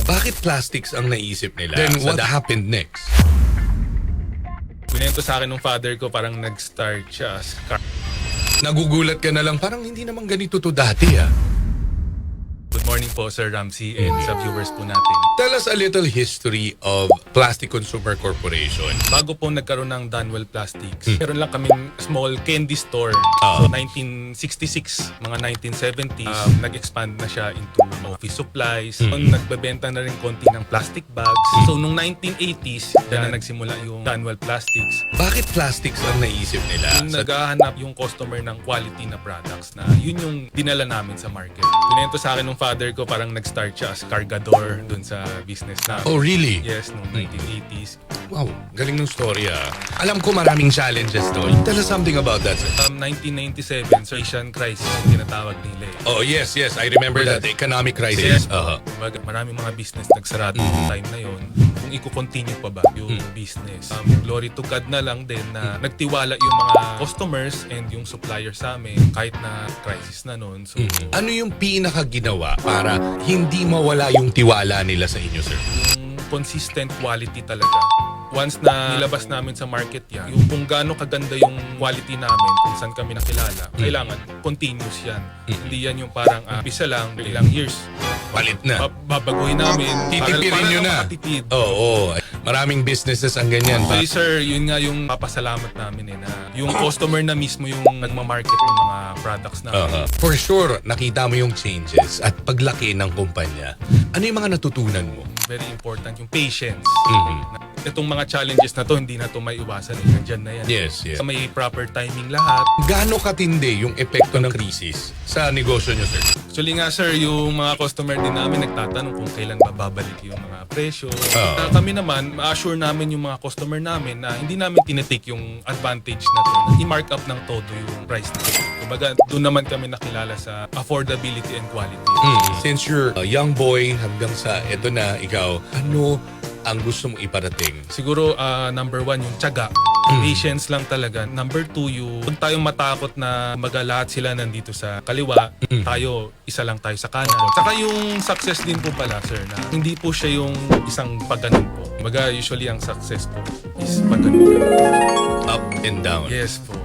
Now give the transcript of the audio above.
Bakit plastics ang naisip nila? Then what happened next? Binento sa akin ng father ko, parang nag-start siya as Nagugulat ka na lang, parang hindi naman ganito to dati ah. Good morning po, Sir Ramsey, and sa viewers po natin. Tell us a little history of Plastic Consumer Corporation. Bago po nagkaroon ng Dunwell Plastics, meron lang kaming small candy store. So 1966, mga 1970s, nag-expand na siya into office supplies. Nagbebenta na rin konti ng plastic bags. So nung 1980s, dyan na nagsimula yung Dunwell Plastics. Bakit plastics ang naisip nila? Yung naghahanap yung customer ng quality na products na yun yung dinala namin sa market. Binento sa akin ng father ko, parang nag-start siya as cargador dun sa business namin. Oh, really? Yes, noong 1980s. Wow, galing ng story ah. Alam ko maraming challenges doon. Tell us something about that, sir. 1997, so Asian crisis yung tinatawag nila eh. Oh, yes, yes. I remember that. The economic crisis. Kumbaga, maraming mga business nagsarado yung time na yon. Kung i-continue pa ba yung business. Glory to God na lang din na nagtiwala yung mga customers and yung suppliers sa amin kahit na crisis na noon. So, Ano yung pinakaginawa para hindi mawala yung tiwala nila sa inyo, sir? yung consistent quality talaga. Once na nilabas namin sa market yan, yung kung gaano kaganda yung quality namin, kung saan kami nakilala, kailangan continuous yan. Hindi yan yung parang pisa lang, ilang years. Palit na. Babaguhin namin. Titipirin nyo na. Makatipid. Oo. Maraming businesses ang ganyan. Actually, sir, yun nga yung papasalamat namin na yung customer na mismo yung nagmamarket ng mga products namin. For sure, nakita mo yung changes at paglaki ng kumpanya. Ano yung mga natutunan mo? Very important yung patience. Itong mga challenges na to, hindi na to may iwasan. Nandyan na yan. Yes, yes. May proper timing lahat. Gaano katindi yung epekto ng krisis sa negosyo nyo, sir? Actually nga, sir, yung mga customer din namin nagtatanong kung kailan babalik yung mga presyo. Kami naman, ma-assure namin yung mga customer namin na hindi namin tinitake yung advantage na to. I-mark up ng todo yung price na to. Kumbaga, doon naman kami nakilala sa affordability and quality. Since you're a young boy hanggang sa eto na ikaw, ano ang gusto mong iparating? Siguro, number one, yung tiyaga. Patience lang talaga. Number two, yung huwag tayong matakot na lahat sila nandito sa kaliwa. Tayo, isa lang tayo sa kanan. Saka yung success din po pala, sir, na hindi po siya yung isang pagganon po. Usually ang success po is pagganon. Up and down. Yes po.